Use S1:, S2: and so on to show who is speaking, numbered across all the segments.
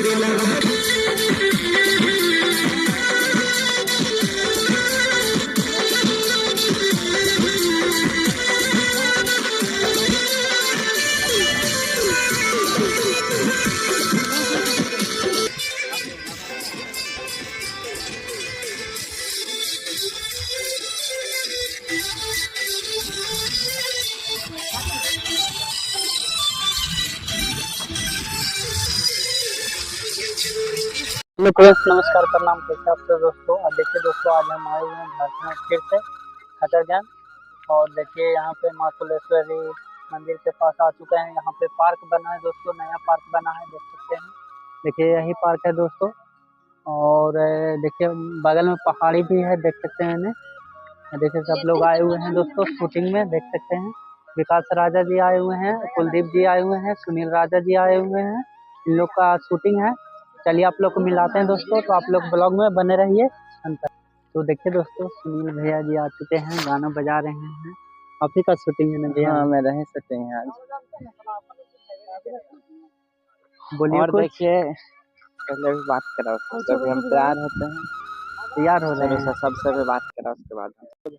S1: Hello friends, नमस्कार, प्रणाम। कैसे आप सब दोस्तों? अब देखिए दोस्तों, आज हम आए हुए हैं झारखंड फिर से खतरगंज। और देखिए यहाँ पे माँ कुलेश्वरी मंदिर के पास आ चुके हैं। यहाँ पे पार्क बना है दोस्तों, नया पार्क बना है, देख सकते हैं। देखिए यही पार्क है दोस्तों। और देखिए बगल में पहाड़ी भी है, देख सकते हैं इन्हें। देखिए सब लोग आए हुए हैं दोस्तों शूटिंग में, देख सकते हैं। विकास राजा जी आए हुए हैं, कुलदीप जी आए हुए हैं, सुनील राजा जी आए हुए हैं। इन लोग का शूटिंग है। चलिए आप लोग को मिलाते हैं दोस्तों, तो आप लोग ब्लॉग में बने रहिए अंत तक। तो देखिए दोस्तों, सुनील भैया जी आ चुके हैं, गाना बजा रहे हैं। आप ही का शूटिंग है ना भैया?
S2: हाँ, मेरा ही शूटिंग है आज।
S1: बोलिए
S2: और
S1: कुछ।
S2: देखिए, पहले भी बात करा, जब हम तैयार होते हैं
S1: तैयार हो रहे हैं।
S2: सबसे भी बात करा, उसके बाद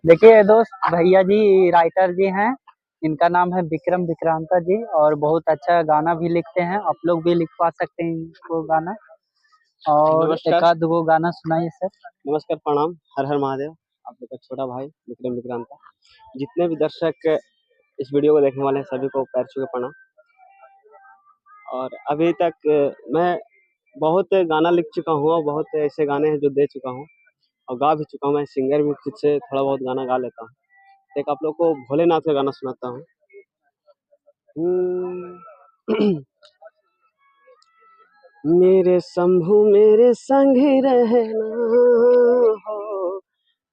S1: देखिए दोस्त, भैया जी राइटर जी हैं। इनका नाम है विक्रम विक्रांता जी, और बहुत अच्छा गाना भी लिखते हैं। आप लोग भी लिखवा सकते हैं इनको गाना। और एक आध गो गाना सुनाइए सर।
S2: नमस्कार, प्रणाम, हर हर महादेव। आप लोग का छोटा भाई विक्रम विक्रांता। जितने भी दर्शक इस वीडियो को देखने वाले हैं, सभी को पैर छू के प्रणाम। और अभी तक मैं बहुत गाना लिख चुका हूँ, और बहुत ऐसे गाने हैं जो दे चुका हूँ और गा भी चुका हूँ। मैं सिंगर भी खुद से थोड़ा बहुत गाना गा लेता हूँ। एक आप लोग को भोलेनाथ का गाना सुनाता हूँ। मेरे शंभू मेरे संग रहना हो,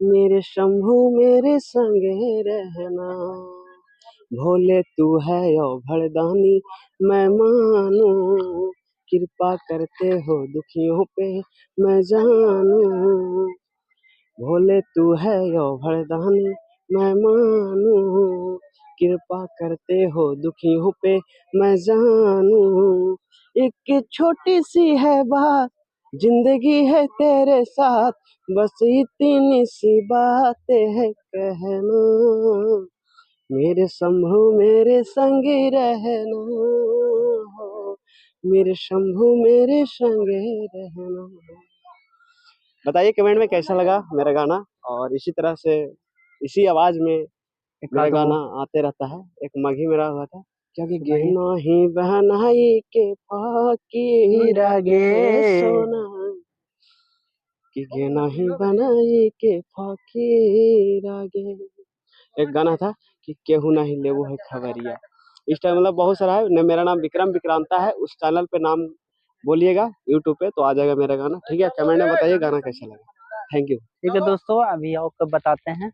S2: मेरे शंभू मेरे संग रहना। भोले तू है ओ भड़दानी मैं मानू, कृपा करते हो दुखियों पे मैं जानू। भोले तू है ओ भड़दानी मैं मानू, कृपा करते हो दुखियों पे मैं जानू। एक छोटी सी है बात, जिंदगी है तेरे साथ, बस इतनी सी बातें है कहना। मेरे शंभू मेरे संग रहना हो, मेरे शंभू मेरे संग रहना। बताइए कमेंट में कैसा लगा मेरा गाना, और इसी तरह से इसी आवाज में मेरा गाना आते रहता है। एक मघी मेरा हुआ था, क्योंकि गहना ही बहनाई के फकीर गे सोना, कि गहना ही बनाई के फकीर गे। एक गाना था कि केहू नहीं लेबू है खबरिया। इस टाइम मतलब बहुत सारा है। मेरा नाम विक्रम विक्रांता है, उस चैनल पे नाम बोलिएगा यूट्यूब पे तो आ जाएगा मेरा गाना। ठीक है, कमेंट में बताइए गाना कैसा लगा। Thank you.
S1: ठीक है दोस्तों, अभी आपको बताते हैं।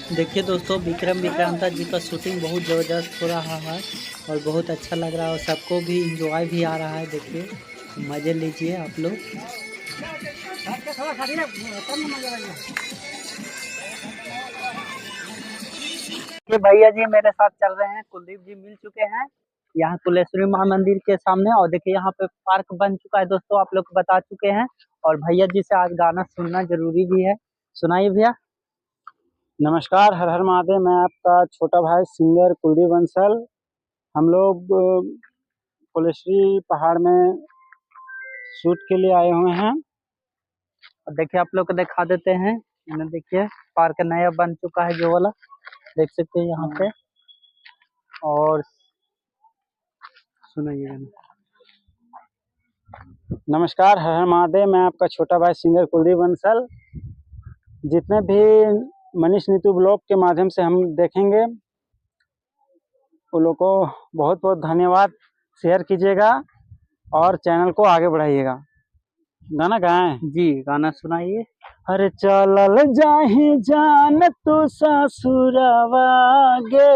S1: देखिए दोस्तों, विक्रम विक्रांता जी का शूटिंग बहुत ज़बरदस्त हो रहा है और बहुत अच्छा लग रहा है, और सबको भी इंजॉय भी आ रहा है। देखिए मज़े लीजिए आप लोग। ये भैया जी मेरे साथ चल रहे हैं, कुलदीप जी मिल चुके हैं यहाँ कुलेश्वरी माँ मंदिर के सामने। और देखिए यहाँ पे पार्क बन चुका है दोस्तों, आप लोग को बता चुके हैं। और भैया जी से आज गाना सुनना जरूरी भी है। सुनाइए भैया।
S2: नमस्कार, हर हर महादेव। मैं आपका छोटा भाई सिंगर कुलदीप बंसल। हम लोग कुलेश्वरी पहाड़ में शूट के लिए आए हुए हैं।
S1: और देखिए आप लोग को दिखा देते हैं, इन्हें देखिए पार्क नया बन चुका है जो वाला, देख सकते हैं यहाँ पे। और सुनाइए गाना।
S2: नमस्कार, हर हर महादेव। मैं आपका छोटा भाई सिंगर कुलदीप बंसल। जितने भी मनीष नीतू ब्लॉग के माध्यम से हम देखेंगे, उन लोग को बहुत बहुत धन्यवाद। शेयर कीजिएगा और चैनल को आगे बढ़ाइएगा। गाना गाएं
S1: जी, गाना सुनाइए।
S2: अरे चलल जाही जान तू ससुरवा गे,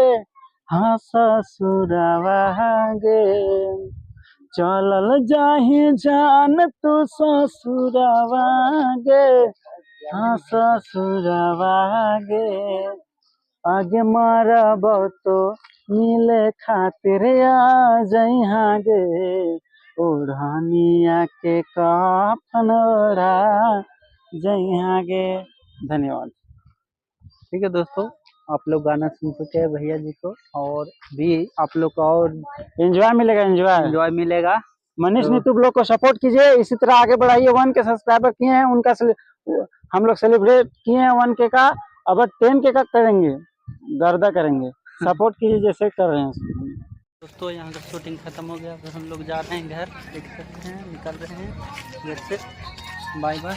S2: हाँ ससुरवा गे। चलल जाही जान तू ससुरवा गे, हाँ ससुरवा गे। आगे मरब तो मिले खातिर आ जइहा गे, ओढ़निया के कफन ओढ़ा जइहा गे। धन्यवाद।
S1: ठीक है दोस्तों, आप लोग गाना सुन चुके हैं भैया जी को, और भी आप लोग को और
S2: एंजॉय मिलेगा,
S1: एंजॉय मिलेगा।
S2: मनीष
S1: तो
S2: नीतू ब्लॉग को सपोर्ट कीजिए, इसी तरह आगे बढ़ाइए। 1 के सब्सक्राइबर किए हैं, उनका हम लोग सेलिब्रेट किए हैं 1 के का। अब 10 के का करेंगे, गर्दा करेंगे। सपोर्ट कीजिए जैसे कर रहे हैं।
S1: दोस्तों यहाँ का शूटिंग खत्म हो गया, फिर हम लोग जा रहे हैं घर, देख सकते हैं निकल रहे हैं घर से। Bye bye.